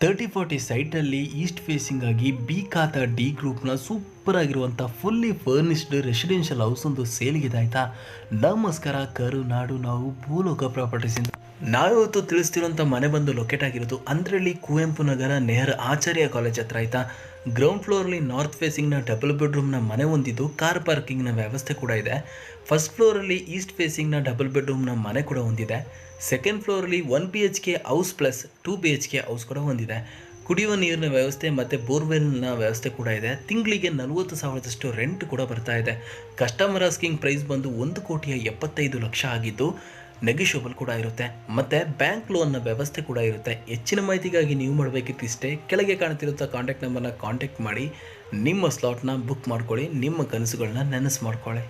3040 ಸೈಟಲ್ಲಿ East facing ಆಗಿ B ಖಾತಾ D ಗ್ರೂಪ್ನ ಸೂಪರ್ ಆಗಿರುವಂಥ ಫುಲ್ಲಿ ಫರ್ನಿಶ್ಡ್ ರೆಸಿಡೆನ್ಷಿಯಲ್ ಹೌಸ್ ಒಂದು ಸೇಲ್ಗಿದೆ ಆಯಿತಾ. ನಮಸ್ಕಾರ ಕರುನಾಡು, ನಾವು ಭೂಲೋಕ ಪ್ರಾಪರ್ಟೀಸಿಂದ ನಾವಿವತ್ತು ತಿಳಿಸ್ತಿರುವಂಥ ಮನೆ ಬಂದು ಲೊಕೇಟ್ ಆಗಿರೋದು ಅಂದ್ರಳ್ಳಿ ಕುವೆಂಪು ನಗರ ನೆಹರು ಆಚಾರ್ಯ ಕಾಲೇಜ್ ಹತ್ರ ಆಯಿತಾ. ಗ್ರೌಂಡ್ ಫ್ಲೋರಲ್ಲಿ ನಾರ್ತ್ ಫೇಸಿಂಗ್ನ ಡಬಲ್ ಬೆಡ್ರೂಮ್ನ ಮನೆ ಹೊಂದಿದ್ದು ಕಾರ್ ಪಾರ್ಕಿಂಗ್ನ ವ್ಯವಸ್ಥೆ ಕೂಡ ಇದೆ. ಫಸ್ಟ್ ಫ್ಲೋರಲ್ಲಿ ಈಸ್ಟ್ ಫೇಸಿಂಗ್ನ ಡಬಲ್ ಬೆಡ್ರೂಮ್ನ ಮನೆ ಕೂಡ ಹೊಂದಿದೆ. ಸೆಕೆಂಡ್ ಫ್ಲೋರಲ್ಲಿ 1 BHK house plus 2 BHK house ಕೂಡ ಹೊಂದಿದೆ. ಕುಡಿಯುವ ನೀರಿನ ವ್ಯವಸ್ಥೆ ಮತ್ತು ಬೋರ್ವೆಲ್ನ ವ್ಯವಸ್ಥೆ ಕೂಡ ಇದೆ. ತಿಂಗಳಿಗೆ 40,000ದಷ್ಟು ರೆಂಟ್ ಕೂಡ ಬರ್ತಾ ಇದೆ. ಕಸ್ಟಮರ್ ಆಸ್ಕಿಂಗ್ ಪ್ರೈಸ್ ಬಂದು 1,75,00,000 ಆಗಿದ್ದು ನೆಗೋಷಿಯಬಲ್ ಕೂಡ ಇರುತ್ತೆ. ಮತ್ತು ಬ್ಯಾಂಕ್ ಲೋನ್ನ ವ್ಯವಸ್ಥೆ ಕೂಡ ಇರುತ್ತೆ. ಹೆಚ್ಚಿನ ಮಾಹಿತಿಗಾಗಿ ನೀವು ಮಾಡಬೇಕಿಷ್ಟೇ, ಕೆಳಗೆ ಕಾಣ್ತಿರುತ್ತಾ ಕಾಂಟ್ಯಾಕ್ಟ್ ನಂಬರ್ನ ಕಾಂಟ್ಯಾಕ್ಟ್ ಮಾಡಿ ನಿಮ್ಮ ಸ್ಲಾಟ್ನ ಬುಕ್ ಮಾಡ್ಕೊಳ್ಳಿ, ನಿಮ್ಮ ಕನಸುಗಳನ್ನ ನನಸು ಮಾಡ್ಕೊಳ್ಳಿ.